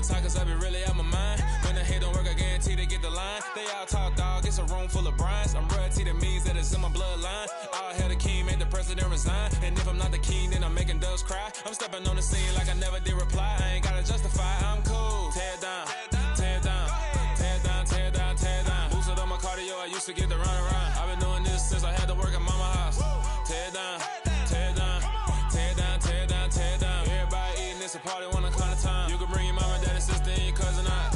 talk, cause I be really out my mind. When the hate don't work, I guarantee they get the line. They all talk, dog, it's a room full of Bryans. I'm royalty, that means that it's in my bloodline. All hell the king, made the president resign. And if I'm not the king, then I'm making doves cry. I'm stepping on the scene like I never did reply. I ain't gotta justify, I'm cool. Tear down, tear down, tear down, tear down, tear down. Boosted on my cardio, I used to get the run around. I've been doing this since I had to work at mama house. Tear down, tear down, tear down, tear down, tear down. Everybody eating, it's a party, one o'clock time. You can bring your mama, daddy, sister, and your cousin out.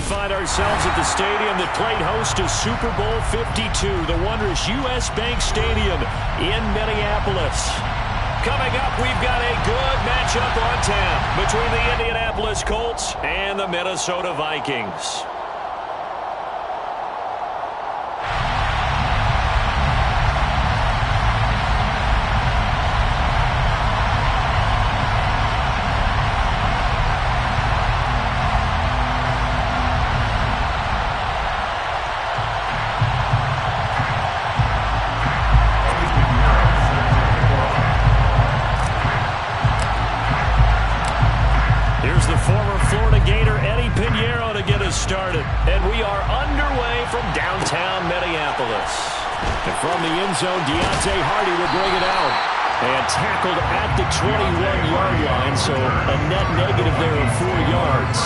Find ourselves at the stadium that played host to Super Bowl 52, the wondrous U.S. Bank Stadium in Minneapolis. Coming up, we've got a good matchup on tap between the Indianapolis Colts and the Minnesota Vikings. Started, and we are underway from downtown Minneapolis. And from the end zone, Deontay Hardy will bring it out. And tackled at the 21-yard line, so a net negative there of 4 yards.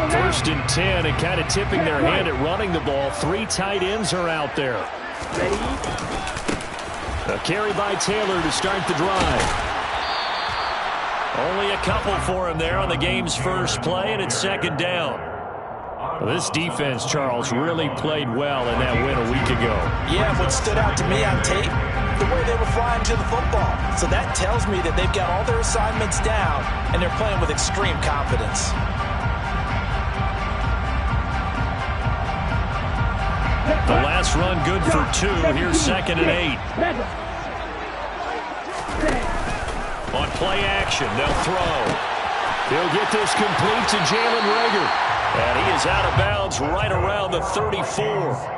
First and 10, and kind of tipping their hand at running the ball. 3 tight ends are out there. A carry by Taylor to start the drive. Only a couple for him there on the game's first play, and it's second down. Well, this defense, Charles, really played well in that win a week ago. Yeah, what stood out to me on tape, the way they were flying to the football. So that tells me that they've got all their assignments down, and they're playing with extreme confidence. The last run good for 2. Here's second and 8. On play action, they'll throw. He'll get this complete to Jalen Reagor. And he is out of bounds right around the 34.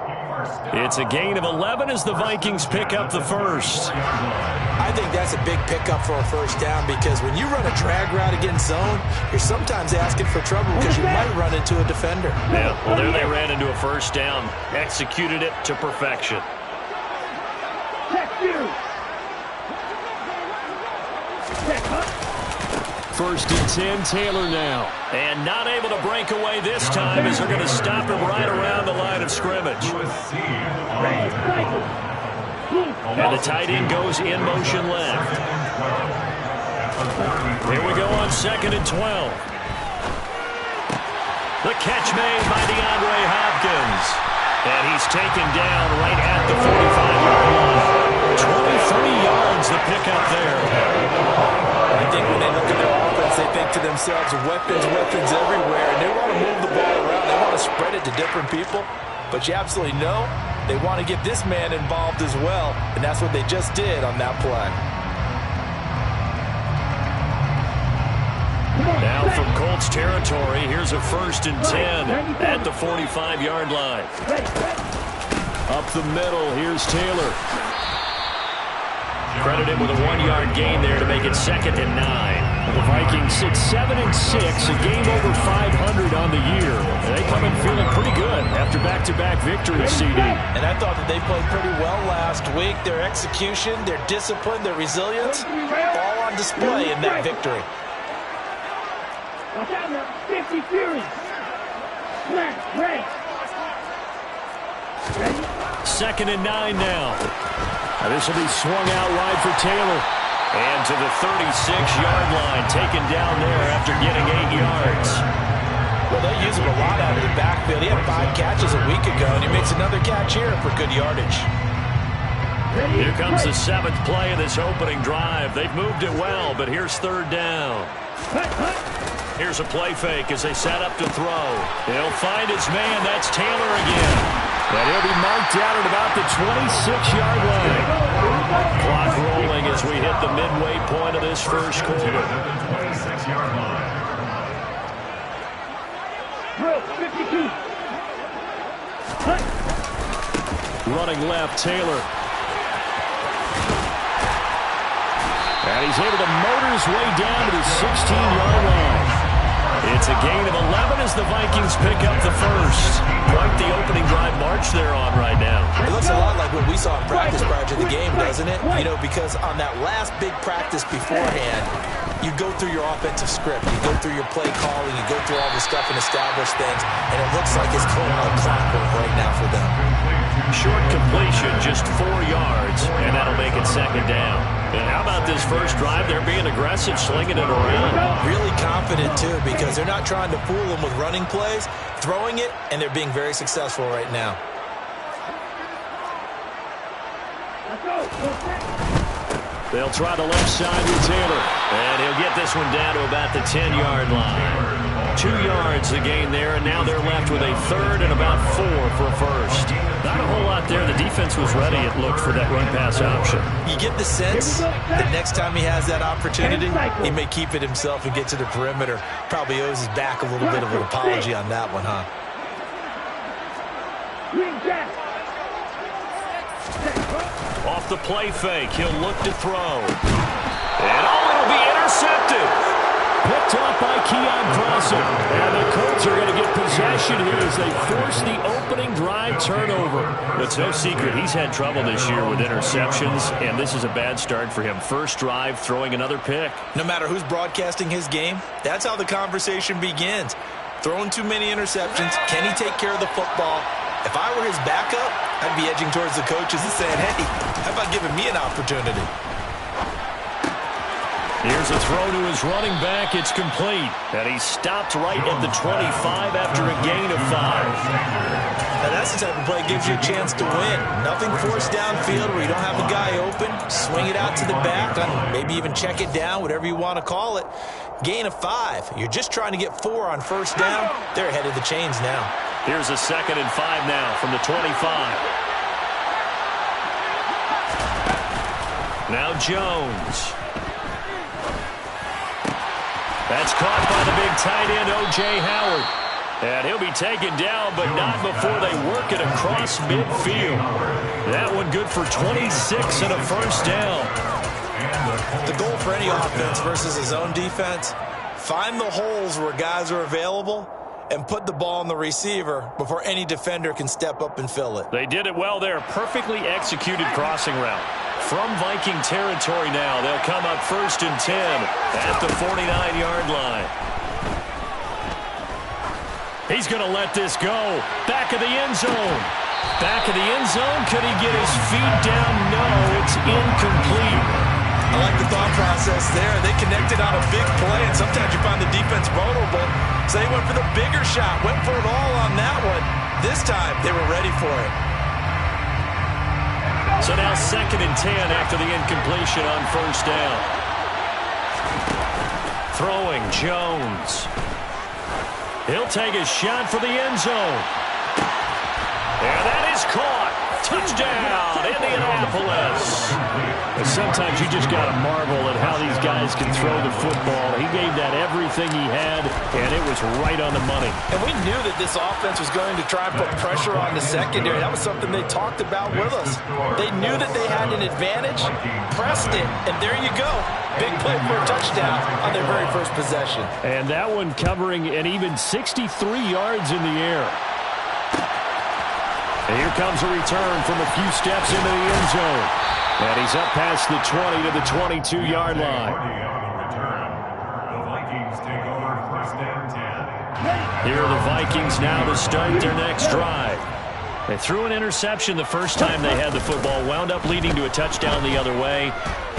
It's a gain of 11 as the Vikings pick up the first. I think that's a big pickup for a first down, because when you run a drag route against zone, you're sometimes asking for trouble because you might run into a defender. Yeah, well, there they ran into a first down. Executed it to perfection. First and 10, Taylor now. And not able to break away this time as they're going to stop him right around the line of scrimmage. And the tight end goes in motion left. Here we go on second and 12. The catch made by DeAndre Hopkins. And he's taken down right at the 45-yard line. 23 yards the pickup there. I think when they look at their offense, they think to themselves, weapons, weapons everywhere. And they want to move the ball around. They want to spread it to different people. But you absolutely know they want to get this man involved as well. And that's what they just did on that play. Now from Colts territory, here's a first and 10 at the 45-yard line. Up the middle, here's Taylor. Credited with a 1-yard gain there to make it second and 9. The Vikings sit 7-6, a game over 500 on the year. They come in feeling pretty good after back-to-back victories, CD. And I thought that they played pretty well last week. Their execution, their discipline, their resilience, all on display in that victory. 50 Fury. Ready. Second and 9 now. This will be swung out wide for Taylor. And to the 36-yard line, taken down there after getting 8 yards. Well, they use him a lot out of the backfield. He had 5 catches a week ago, and he makes another catch here for good yardage. Here comes the 7th play of this opening drive. They've moved it well, but here's third down. Here's a play fake as they set up to throw. He'll find his man. That's Taylor again. And he'll be marked out at about the 26-yard line. Clock rolling as we hit the midway point of this first quarter. 26-yard line. Drill, 52. Running left, Taylor. And he's able to motor his way down to the 16-yard line. It's a gain of 11 as the Vikings pick up the first. Quite the opening drive march they're on right now. It looks a lot like what we saw in practice prior to the game, doesn't it? You know, because on that last big practice beforehand, you go through your offensive script, you go through your play calling, you go through all the stuff and establish things, and it looks like it's going on clockwork right now for them. Short completion, just 4 yards, and that'll make it second down. And how about this first drive? They're being aggressive, slinging it around. Really confident, too, because they're not trying to fool them with running plays, throwing it, and they're being very successful right now. They'll try the left side with Taylor. And he'll get this one down to about the 10-yard line. 2 yards the gain there, and now they're left with a third and about 4 for a first. Not a whole lot there. The defense was ready, it looked, for that run-pass option. You get the sense that next time he has that opportunity, he may keep it himself and get to the perimeter. Probably owes his back a little bit of an apology on that one, huh? Off the play fake, he'll look to throw. And it'll be intercepted. Picked off by Killa Franchise. And the Colts are going to get possession here as they force the opening drive turnover. It's no secret he's had trouble this year with interceptions, and this is a bad start for him. First drive, throwing another pick. No matter who's broadcasting his game, that's how the conversation begins. Throwing too many interceptions. Can he take care of the football? If I were his backup, I'd be edging towards the coaches and saying, hey, how about giving me an opportunity? Here's a throw to his running back. It's complete. And he stopped right at the 25 after a gain of 5. Now that's the type of play that gives you a chance to win. Nothing forced downfield where you don't have a guy open. Swing it out to the back, maybe even check it down, whatever you want to call it. Gain of 5. You're just trying to get 4 on first down. They're ahead of the chains now. Here's a 2nd and 5 now from the 25. Now Jones. That's caught by the big tight end, O.J. Howard. And he'll be taken down, but not before they work it across midfield. That one good for 26 and a first down. The goal for any offense versus his own defense, find the holes where guys are available and put the ball on the receiver before any defender can step up and fill it. They did it well there. Perfectly executed crossing route. From Viking territory now, they'll come up 1st and 10 at the 49-yard line. He's going to let this go. Back of the end zone. Back of the end zone. Could he get his feet down? No, it's incomplete. I like the thought process there. They connected on a big play, and sometimes you find the defense vulnerable. So they went for the bigger shot, went for it all on that one. This time, they were ready for it. So now 2nd and 10 after the incompletion on first down. Throwing Jones. He'll take a shot for the end zone. And that is caught. Touchdown, Indianapolis. And sometimes you just got to marvel at how these guys can throw the football. He gave that everything he had, and it was right on the money. And we knew that this offense was going to try and put pressure on the secondary. That was something they talked about with us. They knew that they had an advantage, pressed it, and there you go. Big play for a touchdown on their very first possession. And that one covering an even 63 yards in the air. And here comes a return from a few steps into the end zone. And he's up past the 20 to the 22-yard line. Here are the Vikings now to start their next drive. They threw an interception the first time they had the football, wound up leading to a touchdown the other way.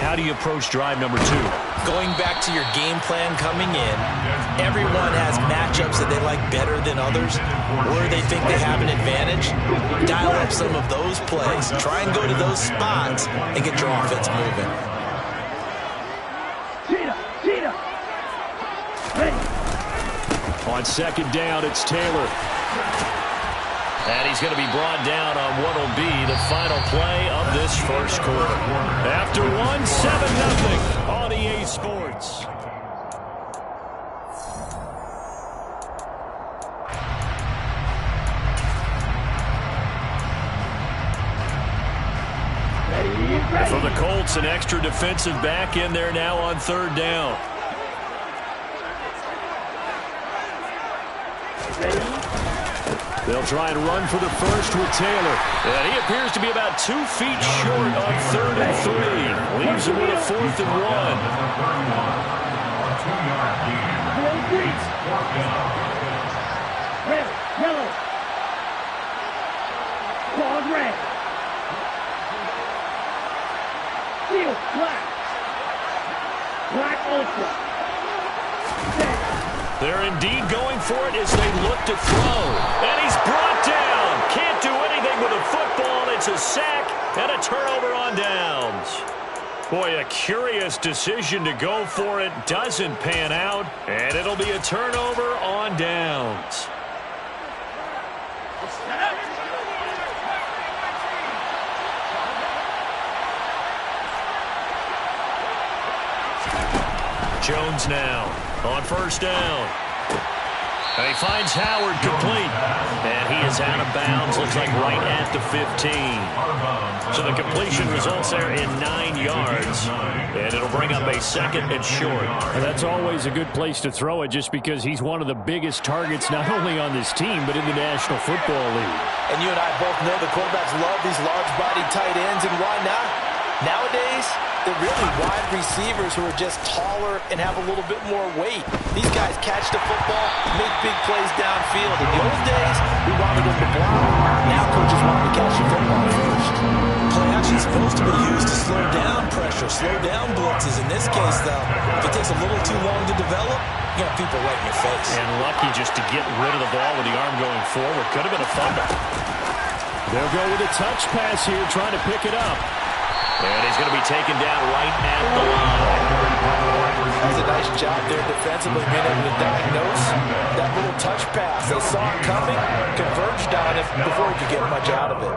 How do you approach drive number 2? Going back to your game plan coming in, everyone has matchups that they like better than others, or they think they have an advantage. Dial up some of those plays. Try and go to those spots and get your offense moving. On second down, it's Taylor. And he's going to be brought down on what will be the final play of this first quarter. After one, 7-0 on EA Sports. For the Colts, an extra defensive back in there now on third down. They'll try and run for the first with Taylor. And he appears to be about 2 feet short on 3rd and 3. Leaves him with a 4th and 1. Red, yellow. Claws red. Steel, black. Black ultra. They're indeed going for it as they look to throw. And he's brought down. Can't do anything with a football. It's a sack and a turnover on downs. Boy, a curious decision to go for it. Doesn't pan out. And it'll be a turnover on downs. Jones now on first down. And he finds Howard complete. And he is out of bounds. Looks like right at the 15. So the completion results there in 9 yards. And it'll bring up a 2nd and short. And that's always a good place to throw it just because he's one of the biggest targets not only on this team but in the National Football League. And you and I both know the quarterbacks love these large-bodied tight ends, and why not? Nowadays, they're really wide receivers who are just taller and have a little bit more weight. These guys catch the football, make big plays downfield. In the old days, we wanted them to block. Now coaches want to catch the football first. Play action is supposed to be used to slow down pressure, slow down blitzes. In this case, though, if it takes a little too long to develop, you got people right in your face. And lucky just to get rid of the ball with the arm going forward. Could have been a fumble. They'll go with a touch pass here, trying to pick it up. And he's going to be taken down right at the line. That was a nice job there defensively, being able to diagnose that little touch pass. They saw it coming, converged on it before he could get much out of it.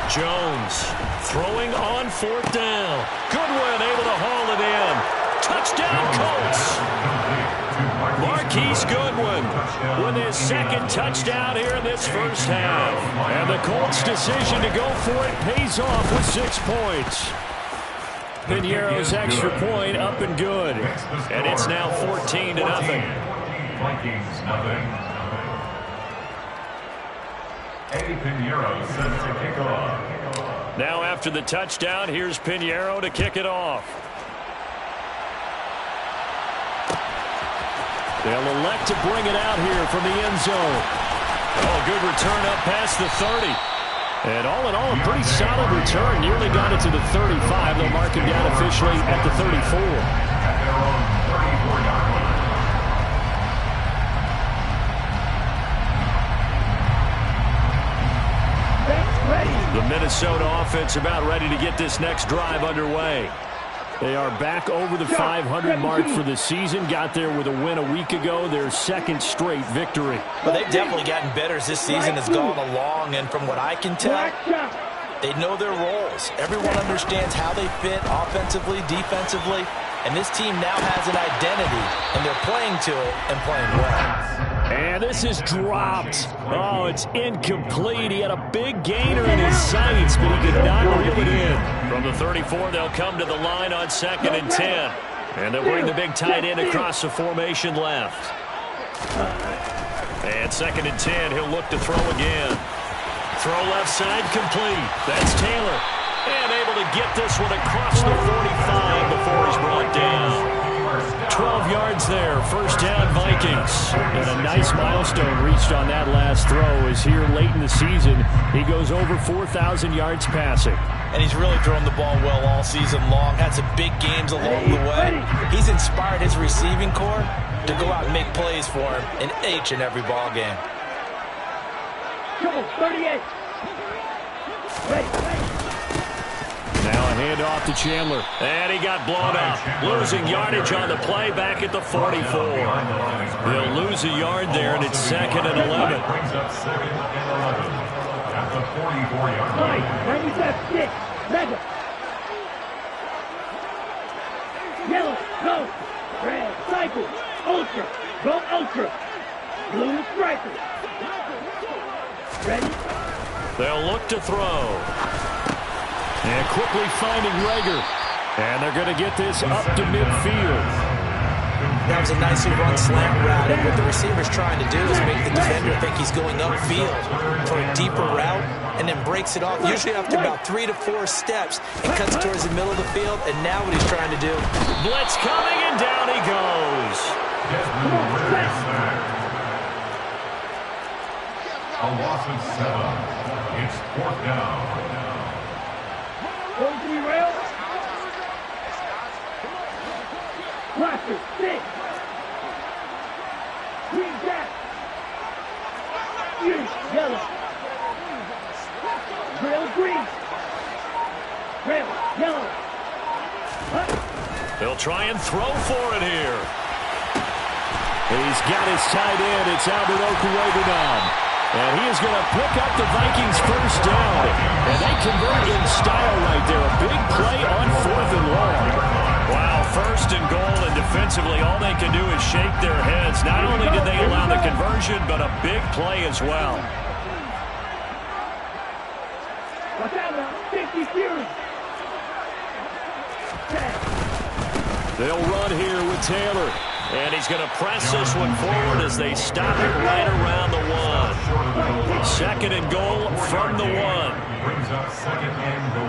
Jones throwing on 4th down. Goodwin able to haul it in. Touchdown, Colts. Marquise Goodwin with his 2nd touchdown here in this first half. And the Colts' decision to go for it pays off with 6 points. Piniero's extra point up and good. And it's now 14-0. Vikings, nothing. Eddie Pinheiro set to kick off. Now after the touchdown, here's Piñeiro to kick it off. They'll elect to bring it out here from the end zone. Oh, good return up past the 30. And all in all, a pretty solid return. Nearly got it to the 35. They'll mark him down officially at the 34. At their own 34-yard line. The Minnesota offense about ready to get this next drive underway. They are back over the 500 mark for the season. Got there with a win a week ago. Their 2nd straight victory. But they've definitely gotten better as this season has gone along. And from what I can tell, they know their roles. Everyone understands how they fit offensively, defensively. And this team now has an identity. And they're playing to it and playing well. And this is dropped. Oh, it's incomplete. He had a big gainer in his sights, but he could not reel it in. From the 34, they'll come to the line on 2nd and 10. And they'll bring the big tight end across the formation left. And 2nd and 10, he'll look to throw again. Throw left side complete. That's Taylor. And able to get this one across the 45 before he's brought down. 12 yards there, first down Vikings. And a nice milestone reached on that last throw as here late in the season, he goes over 4,000 yards passing. And he's really thrown the ball well all season long. Had some big games along the way. He's inspired his receiving corps to go out and make plays for him in each and every ball game. Come on, 38. Ready. Now a handoff to Chandler. And he got blown up. Losing yardage on the play back at the 44. They'll lose a yard there, and it's 2nd and 11. Brings up 2nd and 11 at the 44-yard line. 95-6. Mega. Yellow, go. Red, cycle. Ultra. Go ultra. Blue striker. Ready? They'll look to throw. And quickly finding Rager. And they're going to get this up to midfield. That was a nicely run slant route. And what the receiver's trying to do is make the defender think he's going upfield for a deeper route and then breaks it off, usually after about 3 to 4 steps, and cuts towards the middle of the field. And now what he's trying to do. Blitz coming, and down he goes. A loss of 7. It's 4th down. Hold the rail. Blaster, 6. Green back. Yellow. Rail green. Rail yellow. They'll try and throw for it here. He's got his tight end. It's Albert Okuebi now. And he is going to pick up the Vikings first down. And they convert in style right there. A big play on 4th and long. Wow, 1st and goal, and defensively all they can do is shake their heads. Not only did they allow the conversion, but a big play as well. Watch out now, 50 Fury. They'll run here with Taylor. And he's going to press this one forward as they stop it right around the 1. 2nd and goal from the 1. Brings up 2nd and goal.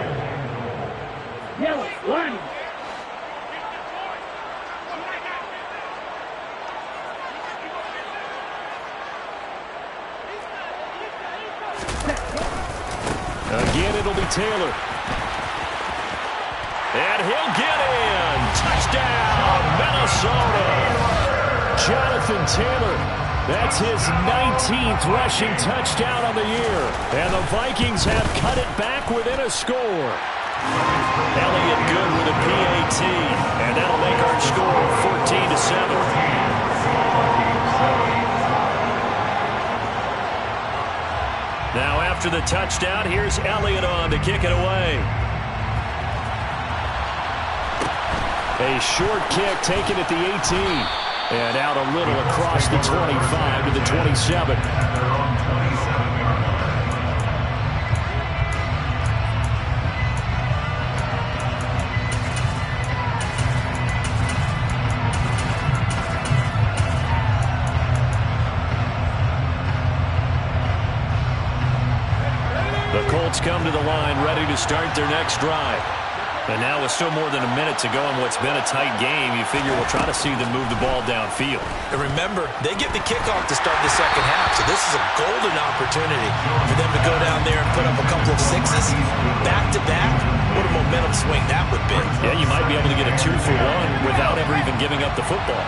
Yellow, line. Again, it'll be Taylor. And he'll get in. Touchdown, Minnesota. Jonathan Taylor. That's his 19th rushing touchdown on the year. And the Vikings have cut it back within a score. Elliott good with a PAT. And that'll make our score 14-7. Now after the touchdown, here's Elliott on to kick it away. A short kick taken at the 18. And out a little across the 25 to the 27. The Colts come to the line ready to start their next drive. And now with still more than a minute to go in what's been a tight game, you figure we'll try to see them move the ball downfield. And remember, they get the kickoff to start the second half, so this is a golden opportunity for them to go down there and put up a couple of sixes back-to-back. What a momentum swing that would be. Yeah, you might be able to get a 2-for-1 without ever even giving up the football.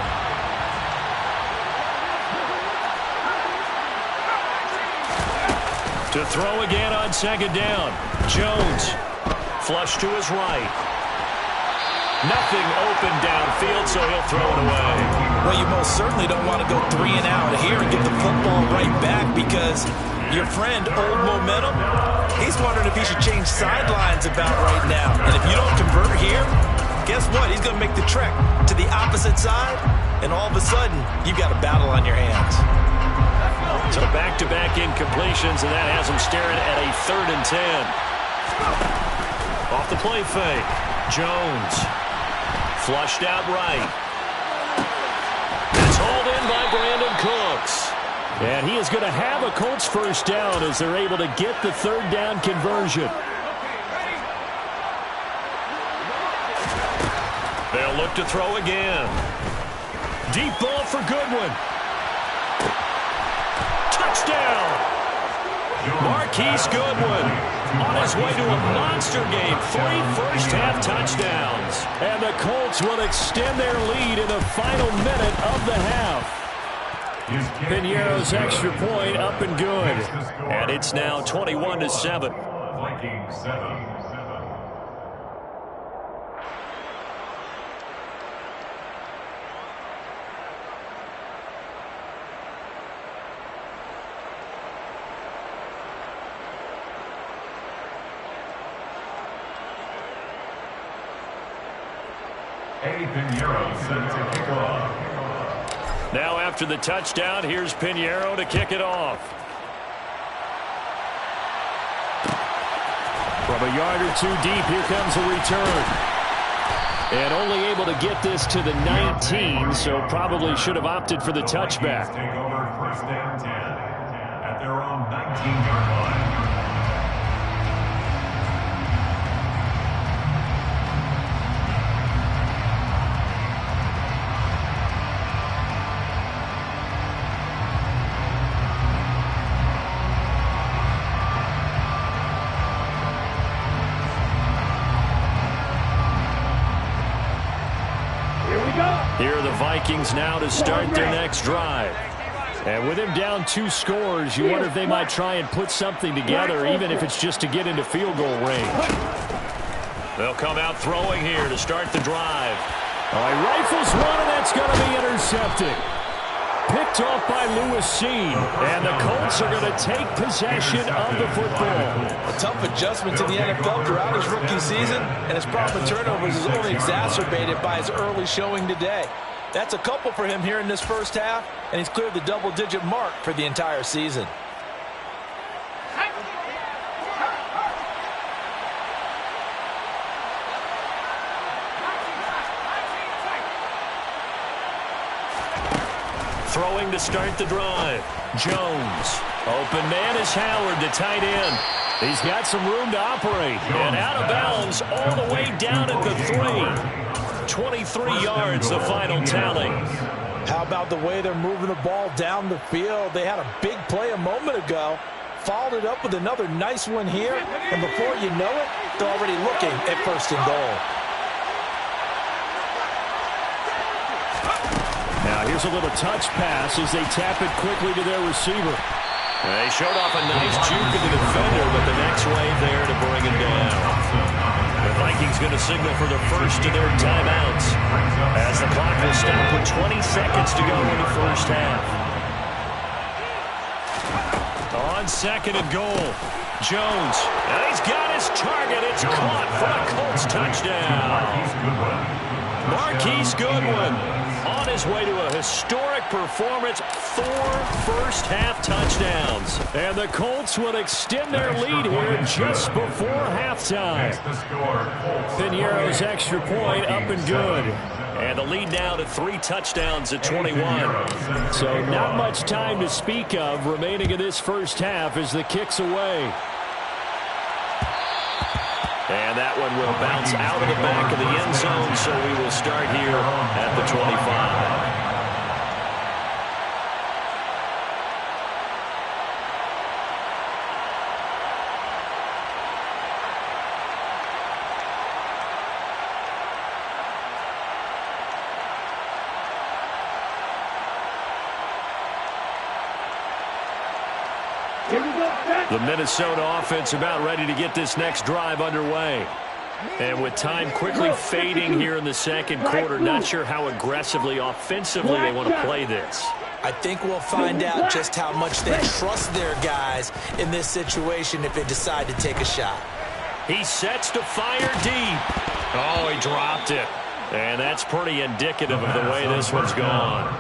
To throw again on 2nd down. Jones. Flush to his right. Nothing open downfield, so he'll throw it away. Well, you most certainly don't want to go 3 and out here and get the football right back because your friend, Old Momentum, he's wondering if he should change sidelines about right now. And if you don't convert here, guess what? He's going to make the trek to the opposite side, and all of a sudden, you've got a battle on your hands. So back-to-back incompletions, and that has him staring at a 3rd and 10. Off the play fake. Jones. Flushed out right. It's hauled in by Brandon Cooks. And he is going to have a Colts first down as they're able to get the 3rd down conversion. They'll look to throw again. Deep ball for Goodwin. Touchdown. Marquise Goodwin on his way to a monster game. 3 first-half touchdowns. And the Colts will extend their lead in the final minute of the half. Pinero's extra point up and good. And it's now 21-7. Vikings 7. Pinheiro set to kick off. Now after the touchdown, here's Pinheiro to kick it off. From a yard or two deep, here comes a return. And only able to get this to the 19, so probably should have opted for the touchback. Take over first and 10 at their own 19-yard line. Here are the Vikings now to start their next drive. And with him down 2 scores, you wonder if they might try and put something together, even if it's just to get into field goal range. They'll come out throwing here to start the drive. All right, rifles one, and that's going to be intercepted. Picked off by Lewis Seen, and the Colts are going to take possession of the football. A tough adjustment to the NFL throughout his rookie season, and his problem with turnovers is only exacerbated by his early showing today. That's a couple for him here in this first half, and he's cleared the double-digit mark for the entire season. Throwing to start the drive. Jones. Open man is Howard, the tight end. He's got some room to operate. And out of bounds all the way down at the 3. 23 yards, the final tally. How about the way they're moving the ball down the field? They had a big play a moment ago. Followed it up with another nice one here. And before you know it, they're already looking at first and goal. Now here's a little touch pass as they tap it quickly to their receiver. They showed off a nice juke of the defender, but the next wave there to bring him down. The Vikings going to signal for the first of their timeouts as the clock will stop with 20 seconds to go in the first half. On second and goal, Jones. And he's got his target. It's caught for a Colts touchdown. Marquise Goodwin on his way to a historic performance, 4 first-half touchdowns. And the Colts will extend their lead here just before halftime. Pinero's extra point up and good. And the lead now to 3 touchdowns at 21. So not much time to speak of remaining in this first half as the kick's away. And that one will bounce out of the back of the end zone, so we will start here at the 25. The Minnesota offense about ready to get this next drive underway. And with time quickly fading here in the second quarter, not sure how aggressively, offensively they want to play this. I think we'll find out just how much they trust their guys in this situation if they decide to take a shot. He sets to fire deep. Oh, he dropped it. And that's pretty indicative of the way this one's gone.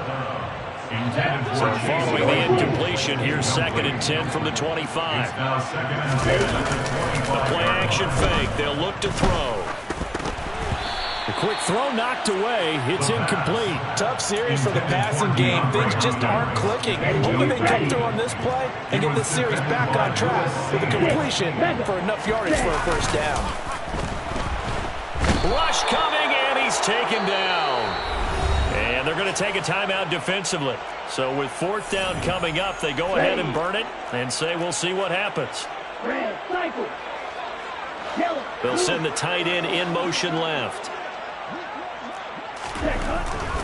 So following the incompletion, here's 2nd and 10 from the 25. The play action fake. They'll look to throw. The quick throw knocked away. It's incomplete. Tough series for the passing game. Things just aren't clicking. Hopefully they come through on this play and get this series back on track with a completion for enough yardage for a first down. Rush coming, and he's taken down. And they're going to take a timeout defensively. So with 4th down coming up, they go ahead and burn it and say we'll see what happens. They'll send the tight end in motion left.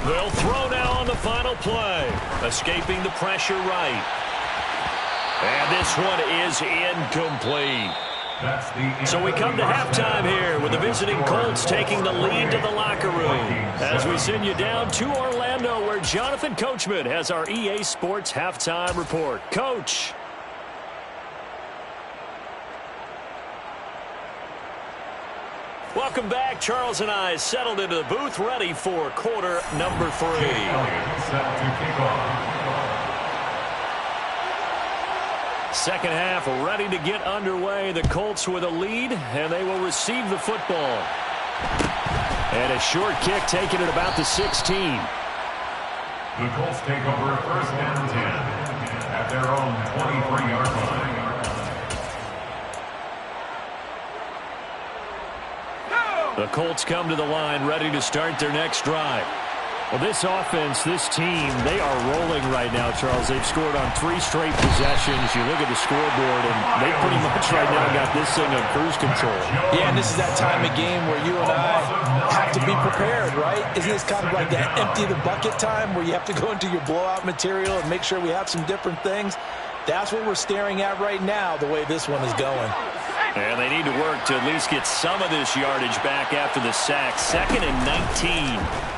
They'll throw now on the final play. Escaping the pressure right. And this one is incomplete. So we come to halftime here with the visiting Colts taking the lead to the locker room. As we send you down to Orlando where Jonathan Coachman has our EA Sports halftime report. Coach. Welcome back. Charles and I settled into the booth ready for quarter number 3. Set to kick off. Second half ready to get underway. The Colts with a lead, and they will receive the football. And a short kick taken at about the 16. The Colts take over first and 10 at their own 23-yard line. The Colts come to the line ready to start their next drive. Well, this offense, this team, they are rolling right now, Charles. They've scored on 3 straight possessions. You look at the scoreboard, and they pretty much right now got this thing on cruise control. Yeah, and this is that time of game where you and I have to be prepared, right? Isn't this kind of like that empty the bucket time where you have to go into your blowout material and make sure we have some different things? That's what we're staring at right now, the way this one is going. And they need to work to at least get some of this yardage back after the sack. 2nd and 19.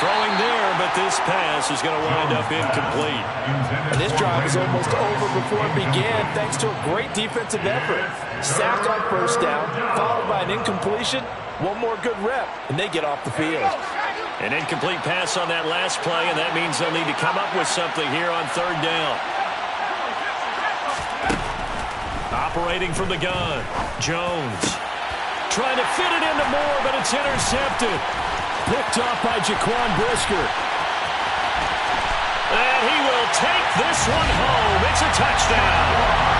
Throwing there, but this pass is going to wind up incomplete. And this drive is almost over before it began thanks to a great defensive effort. Sack on first down, followed by an incompletion. One more good rep, and they get off the field. An incomplete pass on that last play, and that means they'll need to come up with something here on 3rd down. Operating from the gun, Jones. Trying to fit it into Moore, but it's intercepted. Picked off by Jaquan Brisker. And he will take this one home. It's a touchdown.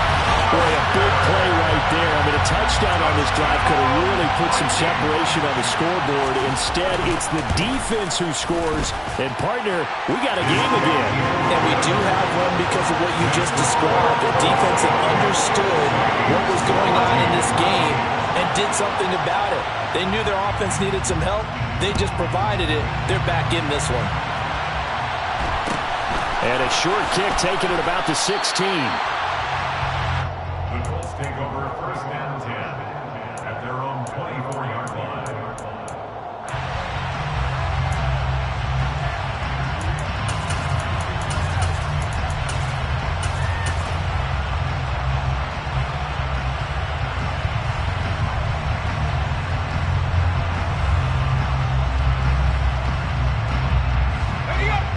Boy, a big play right there. I mean, a touchdown on this drive could have really put some separation on the scoreboard. Instead, it's the defense who scores. And, partner, we got a game again. And we do have one because of what you just described. A defense that understood what was going on in this game and did something about it. They knew their offense needed some help. They just provided it. They're back in this one. And a short kick taken at about the 16. The Colts take over first and 10 at their own 24-yard line.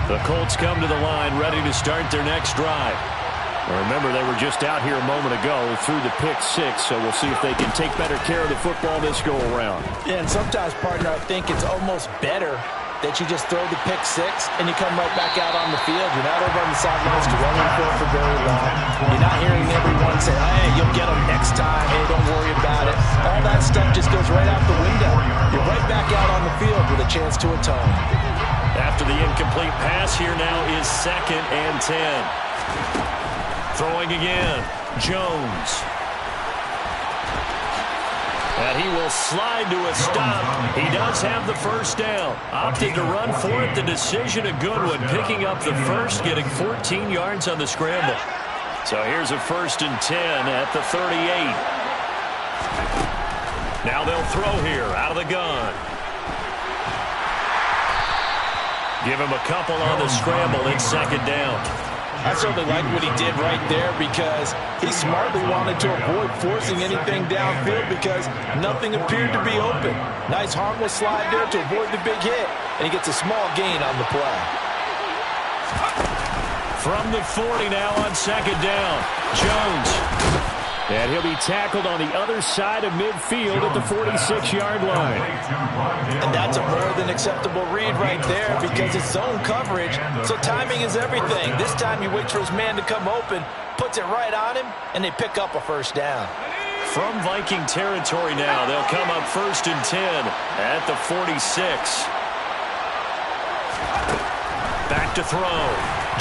The Colts come to the line ready to start their next drive. Remember, they were just out here a moment ago through the pick 6, so we'll see if they can take better care of the football this go-around. Yeah, and sometimes, partner, I think it's almost better that you just throw the pick 6 and you come right back out on the field. You're not over on the sidelines dwelling for very long. You're not hearing everyone say, hey, you'll get them next time. Hey, don't worry about it. All that stuff just goes right out the window. You're right back out on the field with a chance to atone. After the incomplete pass, here now is 2nd and 10. Throwing again, Jones. And he will slide to a stop. He does have the first down. Opted to run for it. The decision a good one. Picking up the first, getting 14 yards on the scramble. So here's a 1st and 10 at the 38. Now they'll throw here out of the gun. Give him a couple on the scramble in 2nd down. I certainly like what he did right there because he smartly wanted to avoid forcing anything downfield because nothing appeared to be open. Nice harmless slide there to avoid the big hit, and he gets a small gain on the play. From the 40 now on 2nd down, Jones. And he'll be tackled on the other side of midfield at the 46-yard line. And that's a more than acceptable read right there because it's zone coverage, so timing is everything. This time he waits for his man to come open, puts it right on him, and they pick up a first down. From Viking territory now, they'll come up 1st and 10 at the 46. Back to throw.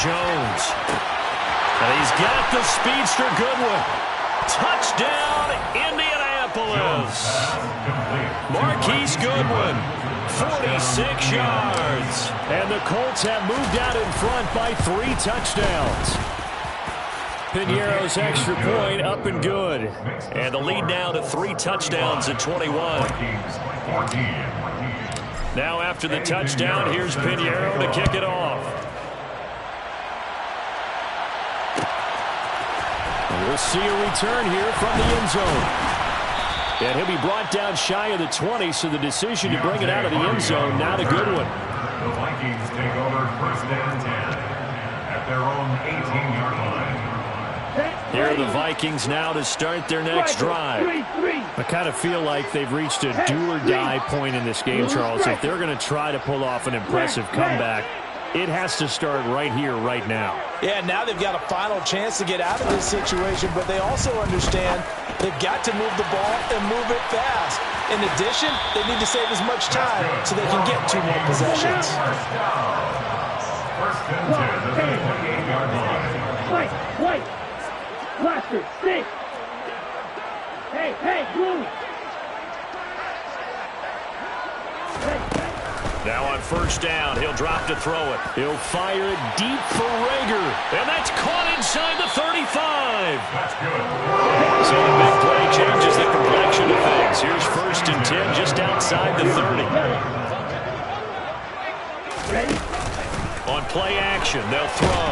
Jones. And he's got the speedster Goodwin. Touchdown, Indianapolis. Minneapolis. Marquise Goodwin, 46 yards. And the Colts have moved out in front by 3 touchdowns. Piñeiro's extra point up and good. And the lead now to 3 touchdowns at 21. Now after the touchdown, here's Piñeiro to kick it off. And we'll see a return here from the end zone. And he'll be brought down shy of the 20, so the decision to bring it out of the end zone, not a good one. The Vikings take over first and 10 at their own 18-yard line. Here are the Vikings now to start their next drive. I kind of feel like they've reached a do-or-die point in this game, Charles. If they're going to try to pull off an impressive comeback, it has to start right here, right now. Yeah, now they've got a final chance to get out of this situation, but they also understand they've got to move the ball and move it fast. In addition, they need to save as much time so they can get 2 more possessions. First and 10 at the 28-yard line. White. Blaster, stick. Hey, blue. Now on first down, he'll drop to throw it. He'll fire it deep for Rager. And that's caught inside the 35. That's good. So the big play changes the complexion of things. Here's first and 10 just outside the 30. Ready? On play action, they'll throw.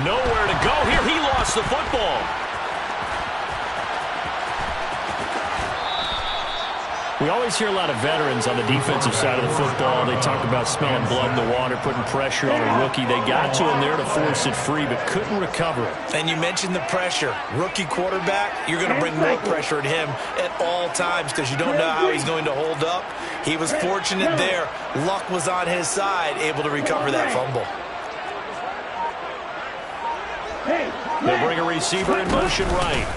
Nowhere to go here. He lost the football. We always hear a lot of veterans on the defensive side of the football. They talk about smelling blood in the water, putting pressure on a rookie. They got to him there to force it free, but couldn't recover it. And you mentioned the pressure. Rookie quarterback, you're going to bring more pressure at him at all times because you don't know how he's going to hold up. He was fortunate there. Luck was on his side, able to recover that fumble. They'll bring a receiver in motion right.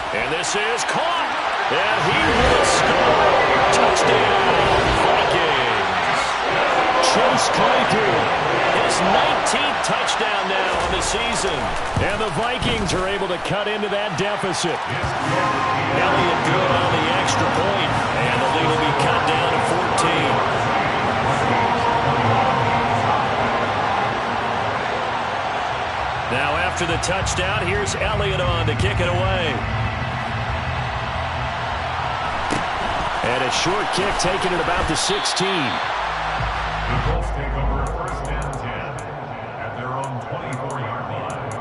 And this is caught. And he will score. Touchdown, Vikings. Chase Claypool, his 19th touchdown now on the season. And the Vikings are able to cut into that deficit. Elliott good on the extra point. And the lead will be cut down to 14. Now after the touchdown, here's Elliott on to kick it away. And a short kick taken at about the 16. The Colts take over first and 10 at their own 24-yard line.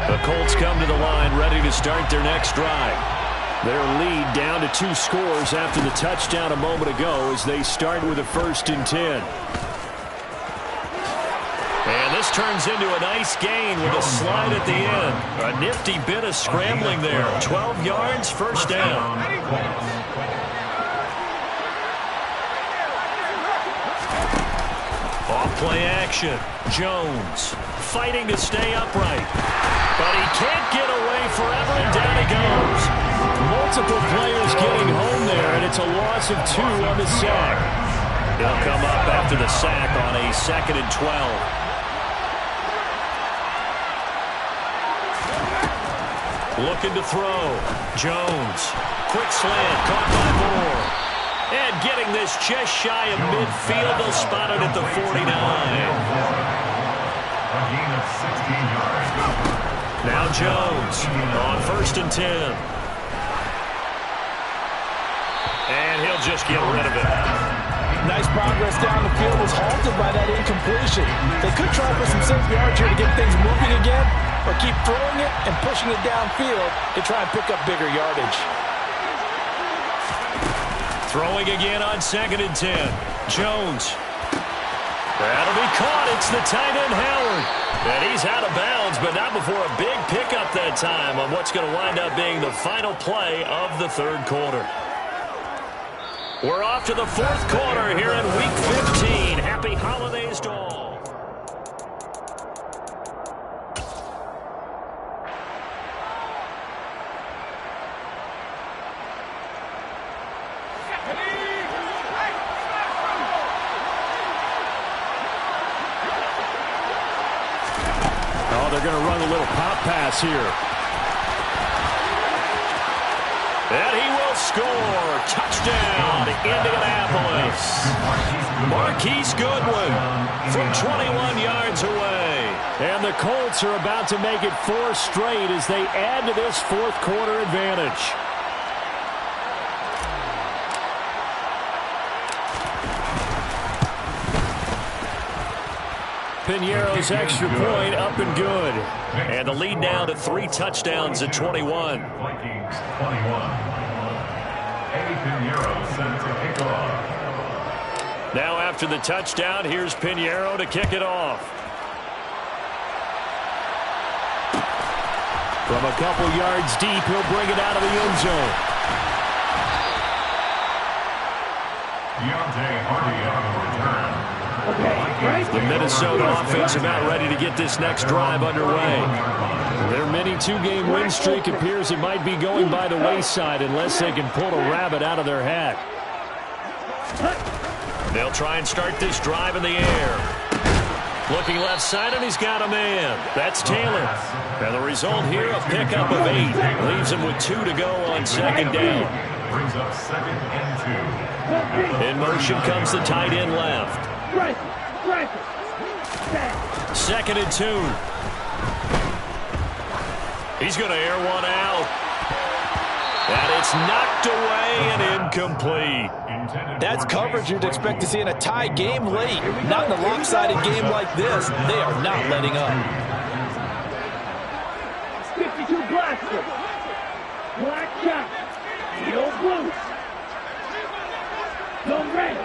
The Colts come to the line ready to start their next drive. Their lead down to 2 scores after the touchdown a moment ago as they start with a first and 10. And this turns into a nice gain with a slide at the end. A nifty bit of scrambling there. 12 yards, first down. Off play action. Jones fighting to stay upright. But he can't get away forever, and down he goes. Multiple players getting home there, and it's a loss of 2 on the sack. He'll come up after the sack on a 2nd and 12. Looking to throw. Jones. Quick slant. Caught by Moore. And getting this just shy of midfield. They'll spot it at the 49. A gain of 16 yards. Now Jones on first and 10. And he'll just get rid of it. Nice progress down the field, was halted by that incompletion. They could try for some safe yards here to get things moving again, or keep throwing it and pushing it downfield to try and pick up bigger yardage. Throwing again on 2nd and 10. Jones. That'll be caught. It's the tight end, Howard. And he's out of bounds, but not before a big pickup that time on what's going to wind up being the final play of the 3rd quarter. We're off to the 4th quarter here in Week 15. Happy holidays to all. pass here. And he will score. Touchdown, Indianapolis. Marquise Goodwin from 21 yards away. And the Colts are about to make it 4 straight as they add to this fourth quarter advantage. Piñeiro's extra point up and good. And the lead now to 3 touchdowns at 21. Vikings 21. Eddie Piñeiro sent to kick off. Now after the touchdown, here's Piñeiro to kick it off. From a couple yards deep, he'll bring it out of the end zone. Deontay Hardy on the return. The Minnesota offense about ready to get this next drive underway. Their mini 2-game win streak appears it might be going by the wayside unless they can pull a rabbit out of their hat. They'll try and start this drive in the air. Looking left side, and he's got a man. That's Taylor. And the result here, a pickup of 8. Leaves him with 2 to go on second down. Brings up 2nd and 2. In motion comes the tight end left. 2nd and 2. He's going to air one out. And it's knocked away and incomplete. That's coverage you'd expect to see in a tie game late. Not in a lopsided game like this. They are not letting up. 52 blaster. Black shot. Yo blues. Don't ready.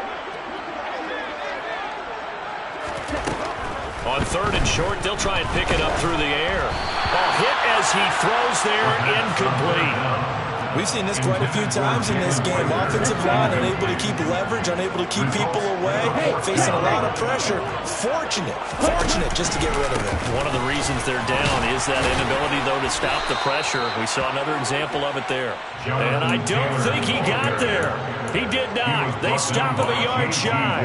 On 3rd and short, they'll try and pick it up through the air. A hit as he throws there, incomplete. We've seen this quite a few times in this game. Offensive line unable to keep leverage, unable to keep people away, facing a lot of pressure. Fortunate just to get rid of it. One of the reasons they're down is that inability, though, to stop the pressure. We saw another example of it there. And I don't think he got there. He did not. They stop him a yard shy.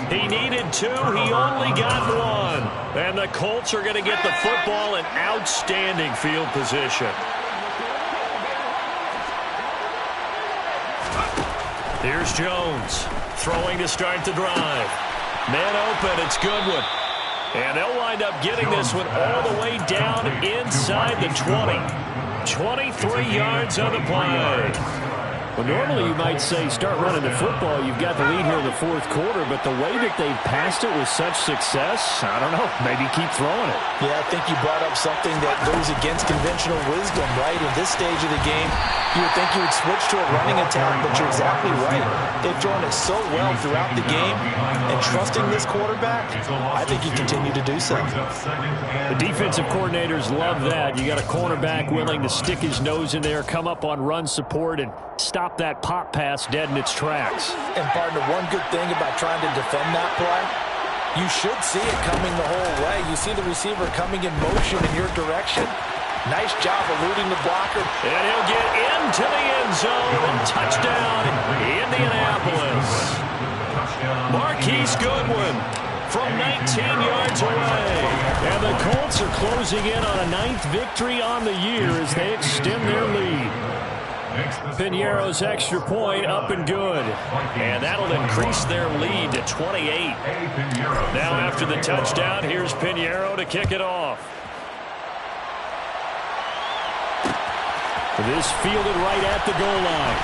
He needed 2. He only got 1. And the Colts are going to get the football in outstanding field position. Here's Jones, throwing to start the drive. Man open, it's Goodwin. And they'll wind up getting this one all the way down inside the 20. 23 yards on the play. Well, normally you might say start running the football. You've got the lead here in the fourth quarter, but the way that they passed it with such success, I don't know, maybe keep throwing it. Yeah, I think you brought up something that goes against conventional wisdom, right? In this stage of the game, you would think you would switch to a running attack, but you're exactly right. They've thrown it so well throughout the game, and trusting this quarterback, I think you continue to do so. The defensive coordinators love that. You got a cornerback willing to stick his nose in there, come up on run support, and stop that pop pass dead in its tracks. And partner, one good thing about trying to defend that play, you should see it coming the whole way. You see the receiver coming in motion in your direction. Nice job eluding the blocker. And he'll get into the end zone. Touchdown, Indianapolis. Marquise Goodwin from 19 yards away. And the Colts are closing in on a 9th victory on the year as they extend their lead. Piñeiro's extra point up and good. And that'll increase their lead to 28. Now after the touchdown, here's Piñeiro to kick it off. This fielded right at the goal line.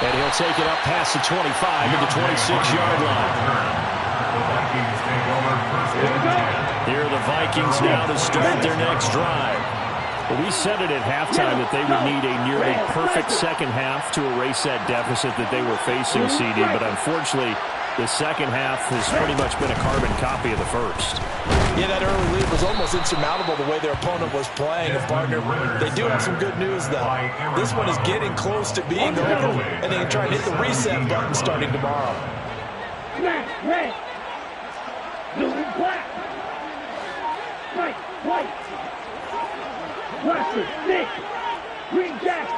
And he'll take it up past the 25 to the 26-yard line. Here are the Vikings now to start their next drive. Well, we said it at halftime that they would need a nearly perfect second half to erase that deficit that they were facing, CD, but unfortunately, the second half has pretty much been a carbon copy of the first. Yeah, that early lead was almost insurmountable the way their opponent was playing. And partner, they do have some good news, though. This one is getting close to being over, and they can try and hit the reset button starting tomorrow. Smash, red. Blue and black. White, white. Blaster, stick. Green jacket.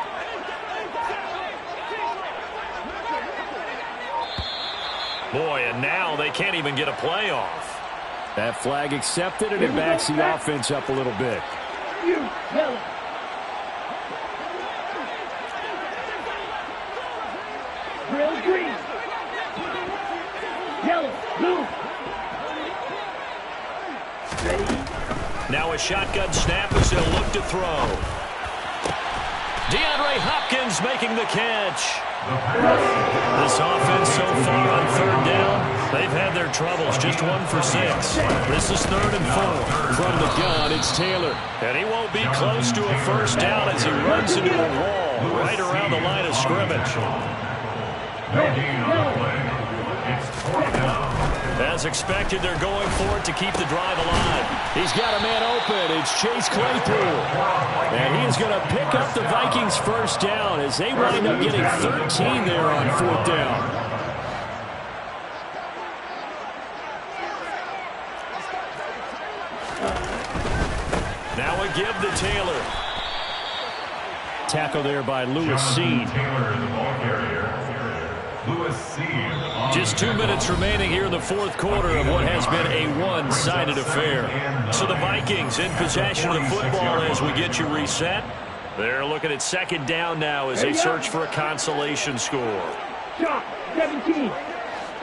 Boy, and now they can't even get a play off. That flag accepted, and it backs the offense up a little bit. You, yellow. Real green. Yellow, blue. Ready? Now a shotgun snap as they'll look to throw. DeAndre Hopkins making the catch. This offense so far on third down, they've had their troubles, just 1 for 6. This is 3rd and 4. From the gun, it's Taylor. And he won't be close to a first down as he runs into a wall right around the line of scrimmage. No gain on the play. It's 4th down. As expected, they're going for it to keep the drive alive. He's got a man open. It's Chase Claypool. And he is going to pick up the Vikings' first down as they wind up getting 13 there on 4th down. Now a give to Taylor. Tackle there by Lewis Seed. Taylor, the ball carrier. Lewis Seed. Just 2 minutes remaining here in the 4th quarter of what has been a one-sided affair. So the Vikings in possession of the football as we get you reset. They're looking at 2nd down now as they search for a consolation score. Shot, 17.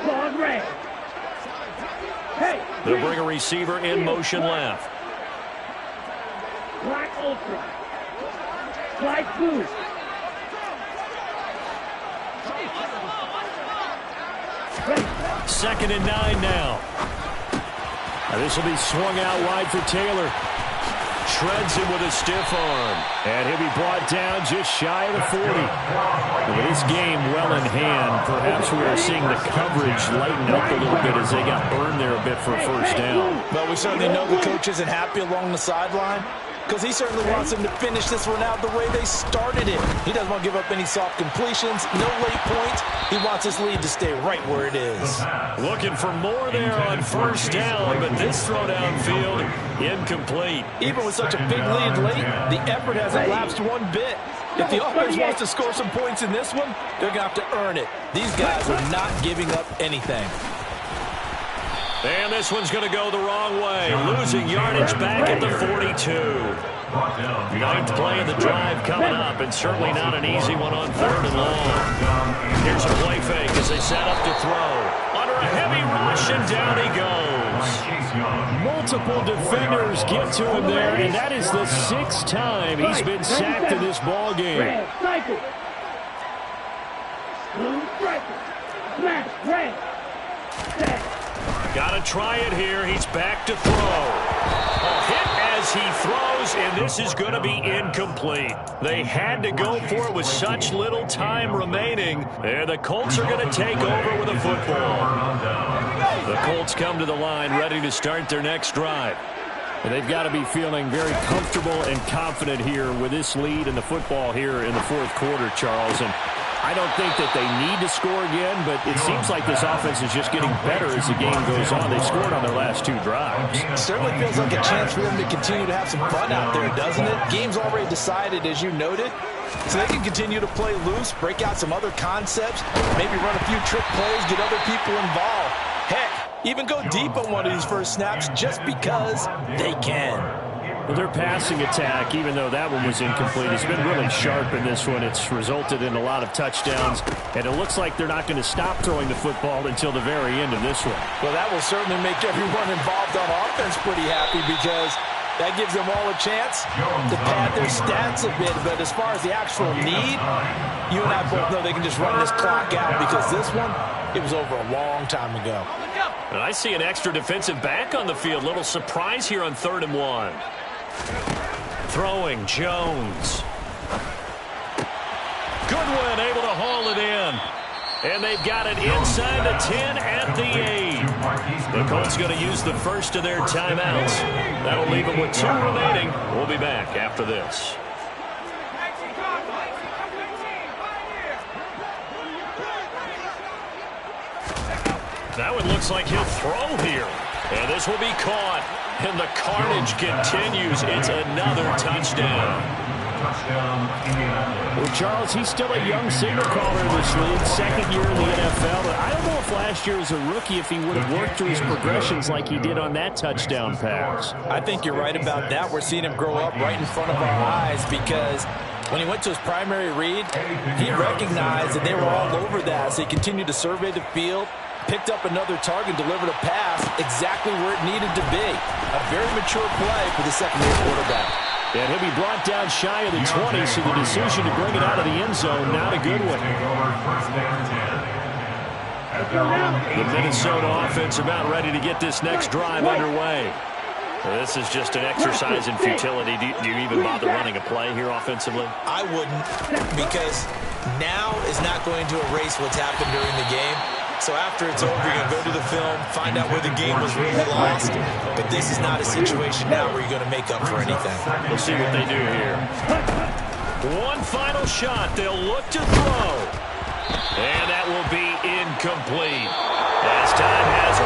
Claws red. Hey. They'll bring a receiver in motion left. Black ultra. Black blue. 2nd and 9 now. This will be swung out wide for Taylor. Shreds him with a stiff arm. And he'll be brought down just shy of the 40. And with this game well in hand, perhaps we are seeing the coverage lighten up a little bit as they got burned there a bit for a first down. But we certainly know the coach isn't happy along the sideline, because he certainly wants them to finish this one out the way they started it. He doesn't want to give up any soft completions, no late points. He wants his lead to stay right where it is. Looking for more there on first down, but this throw downfield incomplete. Even with such a big lead late, the effort hasn't lapsed one bit. If the offense wants to score some points in this one, they're going to have to earn it. These guys are not giving up anything. And this one's going to go the wrong way. Losing yardage back at the 42. 9th play of the drive coming up, and certainly not an easy one on 3rd and long. Here's a play fake as they set up to throw. Under a heavy rush, and down he goes. Multiple defenders get to him there, and that is the 6th time he's been sacked in this ball game. Red, cycle. Blue, striker. Smash, red. Set. Got to try it here. He's back to throw. A hit as he throws, and this is going to be incomplete. They had to go for it with such little time remaining, and the Colts are going to take over with a football. The Colts come to the line ready to start their next drive. And they've got to be feeling very comfortable and confident here with this lead in the football here in the 4th quarter, Charles. And I don't think that they need to score again, but it seems like this offense is just getting better as the game goes on. They've scored on their last 2 drives. It certainly feels like a chance for them to continue to have some fun out there, doesn't it? Game's already decided, as you noted, so they can continue to play loose, break out some other concepts, maybe run a few trick plays, get other people involved. Heck, even go deep on one of these first snaps just because they can. Well, their passing attack, even though that one was incomplete, has been really sharp in this one. It's resulted in a lot of touchdowns, and it looks like they're not going to stop throwing the football until the very end of this one. Well, that will certainly make everyone involved on offense pretty happy, because that gives them all a chance to pad their stats a bit. But as far as the actual need, you and I both know they can just run this clock out, because this one, it was over a long time ago. And I see an extra defensive back on the field. Little surprise here on 3rd and 1. Throwing, Jones. Goodwin able to haul it in. And they've got it inside the 10 at the 8. The Colts going to use the first of their timeouts. That'll leave them with 2 remaining. We'll be back after this. That one looks like he'll throw here. And this will be caught. And the carnage continues. It's another touchdown. Touchdown, Indianapolis. Well, Charles, he's still a young signal caller in this league, second year in the NFL. But I don't know if last year as a rookie, if he would have worked through his progressions like he did on that touchdown pass. I think you're right about that. We're seeing him grow up right in front of our eyes because when he went to his primary read, he recognized that they were all over that. So he continued to survey the field, picked up another target, delivered a pass exactly where it needed to be. A very mature play for the second-year quarterback. And he'll be brought down shy of the 20, so the decision to bring it out of the end zone, not a good one. The Minnesota offense about ready to get this next drive underway. Well, this is just an exercise in futility. Do you even bother running a play here offensively? I wouldn't, because now is not going to erase what's happened during the game. So after it's over, you're going to go to the film, find out where the game was really lost. But this is not a situation now where you're going to make up for anything. We'll see what they do here. One final shot. They'll look to throw. And that will be incomplete. As time has